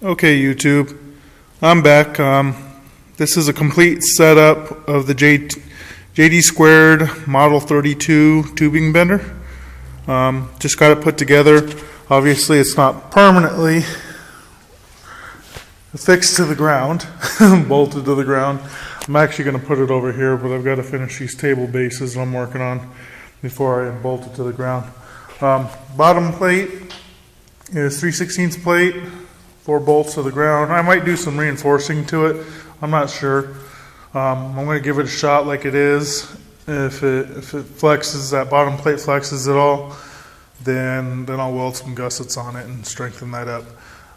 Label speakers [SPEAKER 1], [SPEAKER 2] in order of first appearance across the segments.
[SPEAKER 1] Okay, YouTube, I'm back. This is a complete setup of the JD Squared Model 32 tubing bender. Just got it put together. Obviously, it's not permanently fixed to the ground, bolted to the ground. I'm actually going to put it over here, but I've got to finish these table bases I'm working on before I bolt it to the ground. Bottom plate is 3/16 plate. 4 bolts to the ground. I might do some reinforcing to it. I'm not sure. I'm going to give it a shot like it is. If it flexes, that bottom plate flexes at all, then I'll weld some gussets on it and strengthen that up.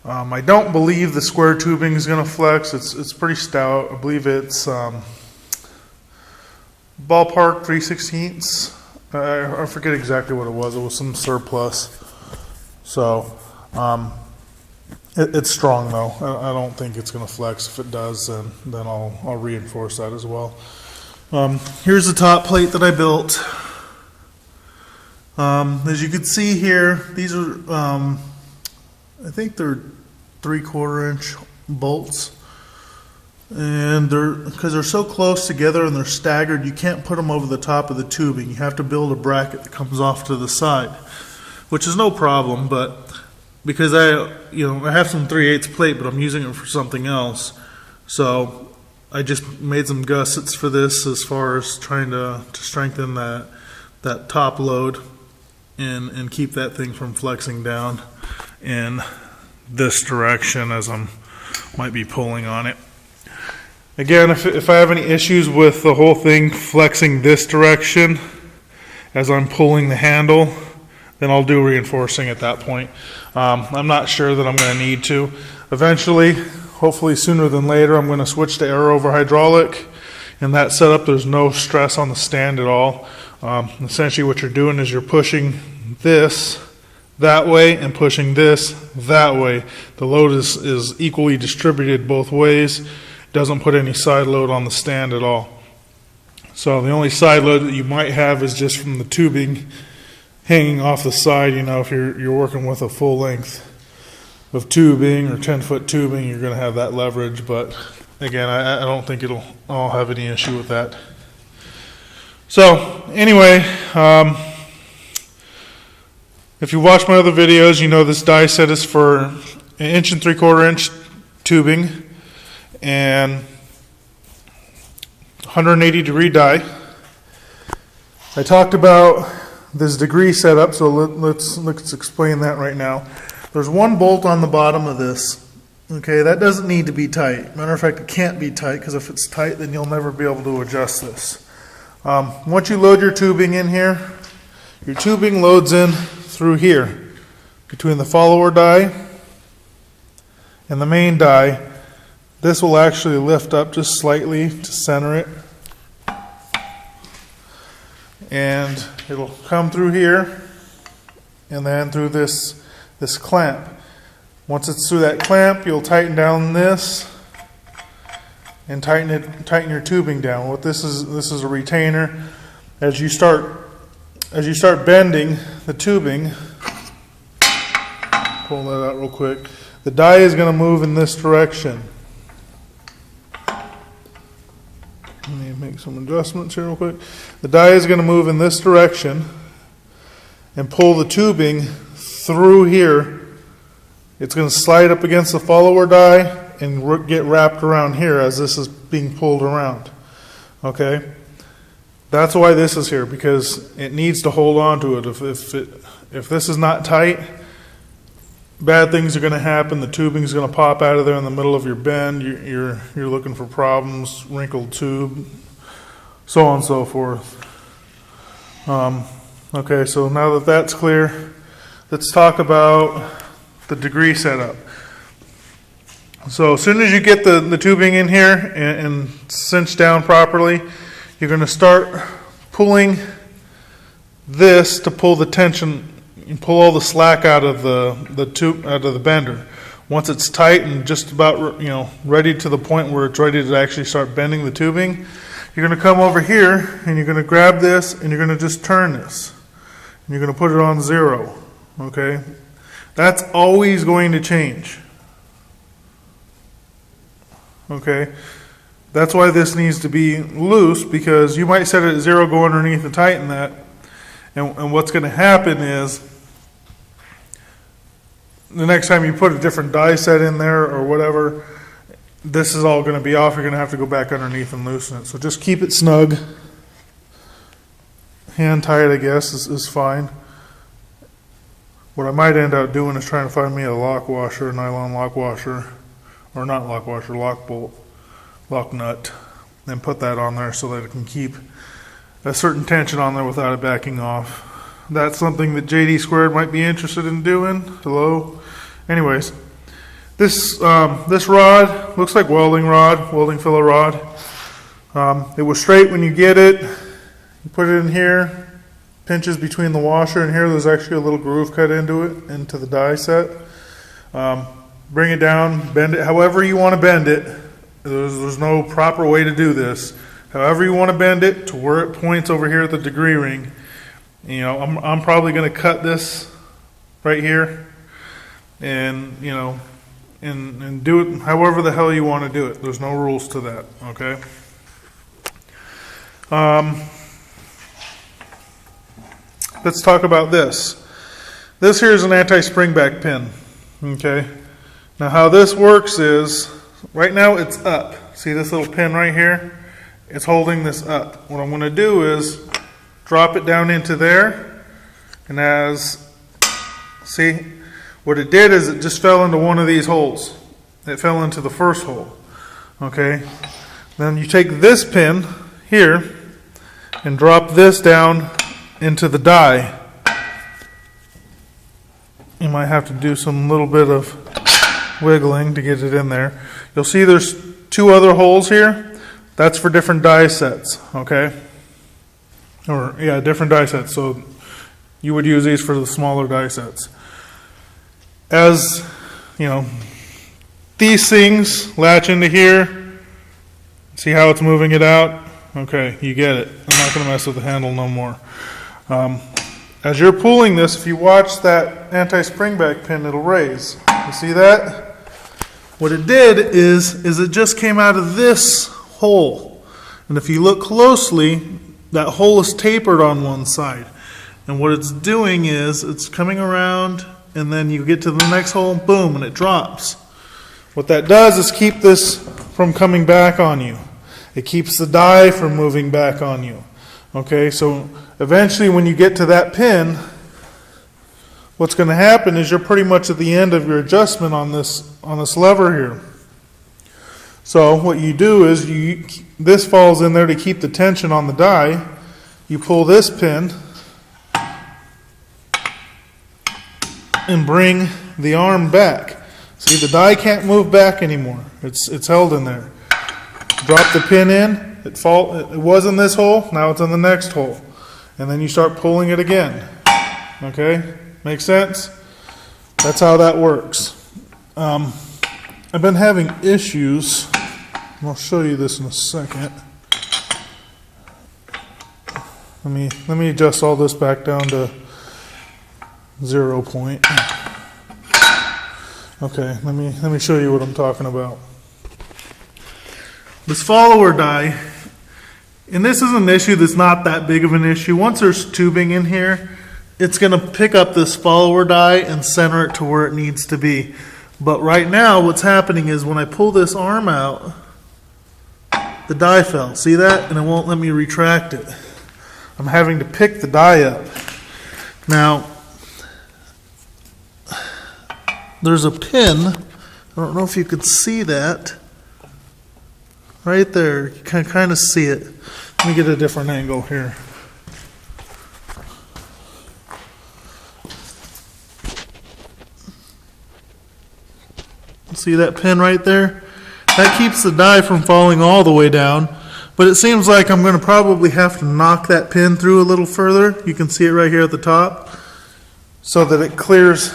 [SPEAKER 1] I don't believe the square tubing is going to flex. It's pretty stout. I believe it's ballpark 3/16. I forget exactly what it was. It was some surplus. So it's strong though. I don't think it's going to flex. If it does, then I'll reinforce that as well. Here's the top plate that I built. As you can see here, these are I think they're 3/4 inch bolts, and because they're so close together and they're staggered, you can't put them over the top of the tubing. You have to build a bracket that comes off to the side, which is no problem, but because I have some 3/8 plate, but I'm using it for something else. So I just made some gussets for this as far as trying to strengthen that top load and keep that thing from flexing down in this direction as might be pulling on it. Again, if I have any issues with the whole thing flexing this direction as I'm pulling the handle, then I'll do reinforcing at that point. I'm not sure that I'm going to need to. Eventually, hopefully sooner than later, I'm going to switch to air over hydraulic. In that setup, there's no stress on the stand at all. Essentially what you're doing is you're pushing this that way and pushing this that way. The load is equally distributed both ways. Doesn't put any side load on the stand at all. So the only side load that you might have is just from the tubing hanging off the side. If you're working with a full length of tubing or 10-foot tubing, you're going to have that leverage. But again, I don't think I'll have any issue with that. So anyway, if you watch my other videos, you know this die set is for 1 3/4 inch tubing and 180 degree die. I talked about this degree setup, so let's explain that right now. There's one bolt on the bottom of this. Okay, that doesn't need to be tight. Matter of fact, it can't be tight, because if it's tight, then you'll never be able to adjust this. Once you load your tubing in here, your tubing loads in through here between the follower die and the main die. This will actually lift up just slightly to center it, and it'll come through here and then through this clamp. Once it's through that clamp, you'll tighten down this and tighten your tubing down. What this is a retainer. As you start bending the tubing, pull that out real quick. The die is going to move in this direction. Let me make some adjustments here real quick. The die is going to move in this direction and pull the tubing through here. It's going to slide up against the follower die and get wrapped around here as this is being pulled around. Okay? That's why this is here, because it needs to hold on to it. If this is not tight, bad things are going to happen. The tubing is going to pop out of there in the middle of your bend. You're looking for problems, wrinkled tube, so on and so forth. Okay, so now that that's clear, let's talk about the degree setup. So as soon as you get the tubing in here and cinched down properly, you're going to start pulling this to pull the tension and pull all the slack out of the tube, out of the bender. Once it's tight and just about ready to the point where it's ready to actually start bending the tubing, you're going to come over here and you're going to grab this and you're going to just turn this. And you're going to put it on 0. Okay? That's always going to change. Okay, that's why this needs to be loose, because you might set it at 0, go underneath and tighten that, and what's going to happen is the next time you put a different die set in there or whatever, this is all going to be off. You're going to have to go back underneath and loosen it. So just keep it snug. Hand tight, I guess, is fine. What I might end up doing is trying to find me a lock washer, a nylon lock washer, or not lock washer, lock bolt, lock nut, and put that on there so that it can keep a certain tension on there without it backing off. That's something that JD2 might be interested in doing. Hello? Anyways, this rod looks like welding filler rod. It was straight when you get it. You put it in here, pinches between the washer and here. There's actually a little groove cut into it, into the die set. Bring it down, bend it however you want to bend it. There's no proper way to do this. However you want to bend it to where it points over here at the degree ring. You know, I'm probably going to cut this right here, and you know, and do it however the hell you want to do it. There's no rules to that. Okay. Let's talk about this. This here is an anti-spring back pin. Okay. Now how this works is, right now it's up. See this little pin right here? It's holding this up. What I'm going to do is drop it down into there, and see, what it did is it just fell into one of these holes. It fell into the first hole. Okay. Then you take this pin here and drop this down into the die. You might have to do some little bit of wiggling to get it in there. You'll see there's 2 other holes here. That's for different die sets, okay? Or yeah, different die sets. So you would use these for the smaller die sets. As you know, these things latch into here. See how it's moving it out? Okay, you get it. I'm not going to mess with the handle no more. As you're pulling this, if you watch that anti-spring back pin, it'll raise. You see that? What it did is it just came out of this hole. And if you look closely, that hole is tapered on one side. And what it's doing is it's coming around, and then you get to the next hole, boom, and it drops. What that does is keep this from coming back on you. It keeps the die from moving back on you. Okay, so eventually when you get to that pin, what's going to happen is you're pretty much at the end of your adjustment on this lever here. So what you do is this falls in there to keep the tension on the die. You pull this pin and bring the arm back. See, the die can't move back anymore. It's held in there. Drop the pin in. It was in this hole. Now it's in the next hole, and then you start pulling it again. Okay, makes sense? That's how that works. I've been having issues. I'll show you this in a second. Let me adjust all this back down to 0 point. Okay, let me show you what I'm talking about. This follower die, and this is an issue that's not that big of an issue. Once there's tubing in here, it's going to pick up this follower die and center it to where it needs to be. But right now, what's happening is when I pull this arm out, the die fell. See that? And it won't let me retract it. I'm having to pick the die up. Now, there's a pin. I don't know if you could see that. Right there. You can kind of see it. Let me get a different angle here. See that pin right there? That keeps the die from falling all the way down. But it seems like I'm going to probably have to knock that pin through a little further. You can see it right here at the top, so that it clears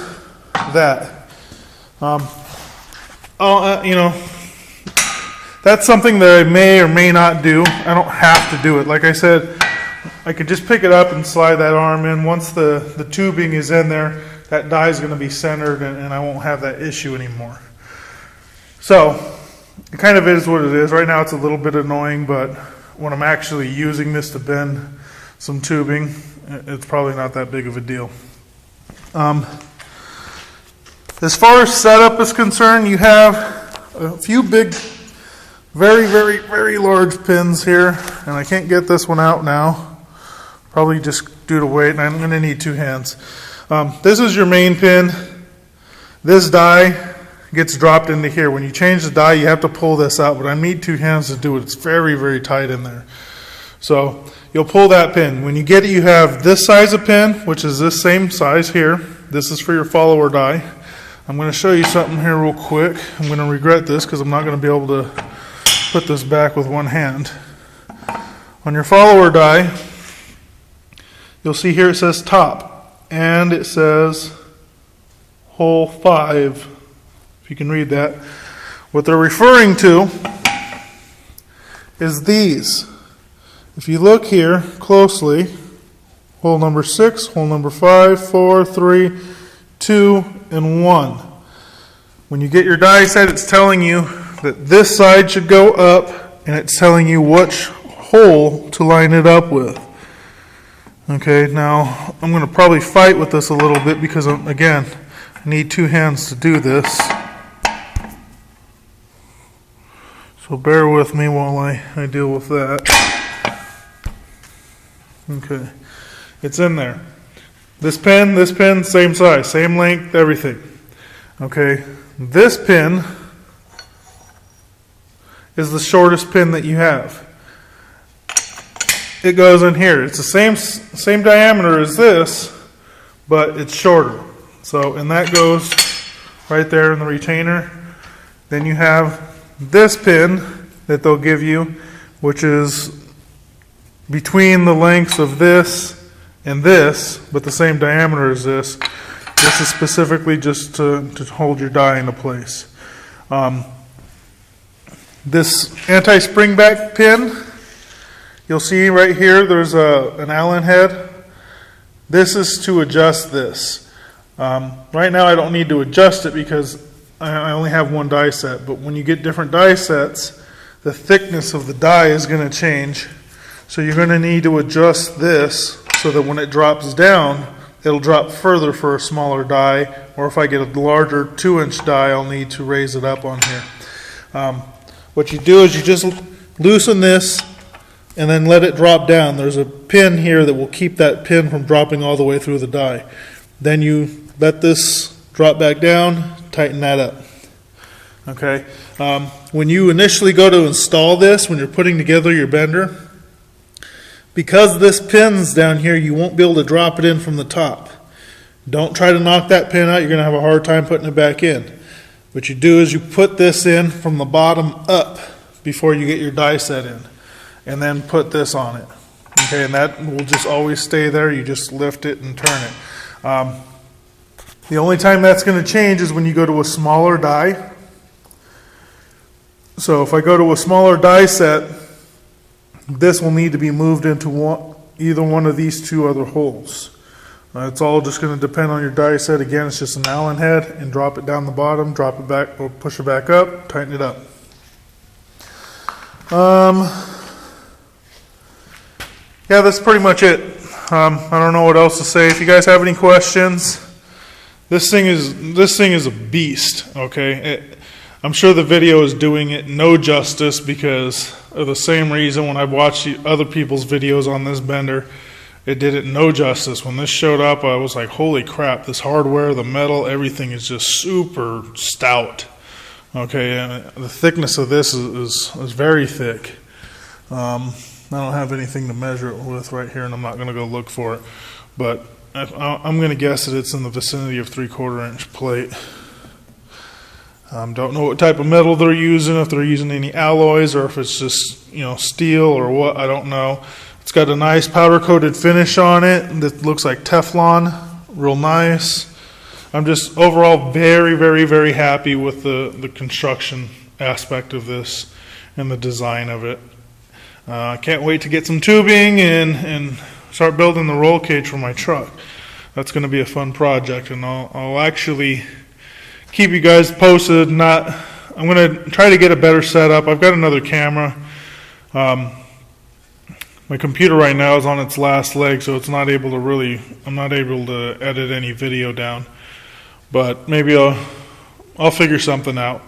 [SPEAKER 1] that. You know, that's something that I may or may not do. I don't have to do it. Like I said, I could just pick it up and slide that arm in. Once the tubing is in there, that die is going to be centered, and I won't have that issue anymore. So, it kind of is what it is. Right now it's a little bit annoying, but when I'm actually using this to bend some tubing, it's probably not that big of a deal. As far as setup is concerned, you have a few big, very, very, very large pins here, and I can't get this one out now, probably just due to weight, and I'm going to need two hands. This is your main pin. This die gets dropped into here. When you change the die, you have to pull this out, but I need two hands to do it. It's very, very tight in there. So you'll pull that pin. When you get it, you have this size of pin, which is this same size here. This is for your follower die. I'm going to show you something here real quick. I'm going to regret this because I'm not going to be able to put this back with one hand. On your follower die, you'll see here it says top, and it says hole 5, if you can read that. What they're referring to is these. If you look here closely, hole number 6, hole number 5, 4, 3, 2, and 1. When you get your die set, it's telling you that this side should go up, and it's telling you which hole to line it up with. Okay, now I'm going to probably fight with this a little bit because, again, I need two hands to do this. So bear with me while I deal with that. Okay, it's in there. This pin, same size, same length, everything. Okay, this pin is the shortest pin that you have. It goes in here. It's the same diameter as this, but it's shorter. So, and that goes right there in the retainer. Then you have this pin that they'll give you, which is between the lengths of this and this, but the same diameter as this. This is specifically just to hold your die into place. This anti-spring back pin, you'll see right here there's an Allen head. This is to adjust this. Right now I don't need to adjust it because I only have one die set, but when you get different die sets, the thickness of the die is going to change. So you're going to need to adjust this so that when it drops down, it'll drop further for a smaller die, or if I get a larger 2-inch die, I'll need to raise it up on here. What you do is you just loosen this and then let it drop down. There's a pin here that will keep that pin from dropping all the way through the die. Then you let this drop back down, tighten that up. Okay. When you initially go to install this, when you're putting together your bender, because this pin's down here, you won't be able to drop it in from the top. Don't try to knock that pin out. You're going to have a hard time putting it back in. What you do is you put this in from the bottom up before you get your die set in, and then put this on it. Okay, and that will just always stay there. You just lift it and turn it. The only time that's going to change is when you go to a smaller die. So if I go to a smaller die set, this will need to be moved into either one of these two other holes. It's all just going to depend on your die set. Again, it's just an Allen head, and drop it down the bottom, drop it back, or push it back up, tighten it up. Yeah, that's pretty much it. I don't know what else to say. If you guys have any questions, this thing is a beast. Okay, I'm sure the video is doing it no justice because of the same reason when I watched other people's videos on this bender, it did it no justice. When this showed up, I was like, holy crap, this hardware, the metal, everything is just super stout. Okay, and the thickness of this is very thick. I don't have anything to measure it with right here, and I'm not going to go look for it. But I'm going to guess that it's in the vicinity of 3/4 inch plate. Don't know what type of metal they're using, if they're using any alloys or if it's just steel or what, I don't know. It's got a nice powder coated finish on it that looks like Teflon, real nice. I'm just overall very, very, very happy with the construction aspect of this and the design of it. I can't wait to get some tubing and start building the roll cage for my truck. That's going to be a fun project, and I'll actually keep you guys posted, not I'm gonna try to get a better setup. I've got another camera. My computer right now is on its last leg, so it's not able to I'm not able to edit any video down. But maybe I'll figure something out.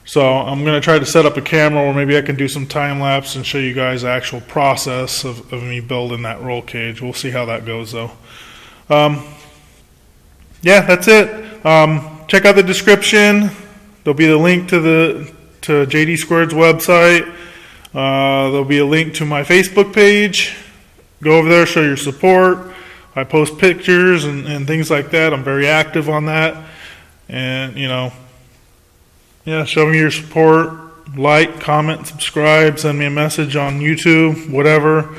[SPEAKER 1] So I'm going to try to set up a camera, or maybe I can do some time lapse and show you guys the actual process of me building that roll cage. We'll see how that goes, though. Yeah, that's it. Check out the description. There'll be the link to JD Squared's website. There'll be a link to my Facebook page. Go over there, show your support. I post pictures and things like that. I'm very active on that. And, yeah, show me your support. Like, comment, subscribe, send me a message on YouTube, whatever.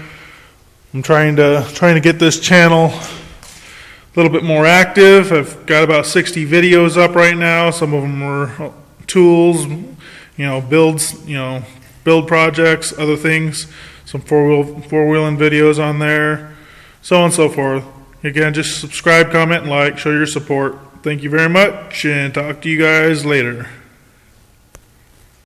[SPEAKER 1] I'm trying to get this channel a little bit more active. I've got about 60 videos up right now. Some of them are tools, builds, build projects, other things, some four-wheeling videos on there, so on and so forth. Again, just subscribe, comment, and like, show your support. Thank you very much, and talk to you guys later.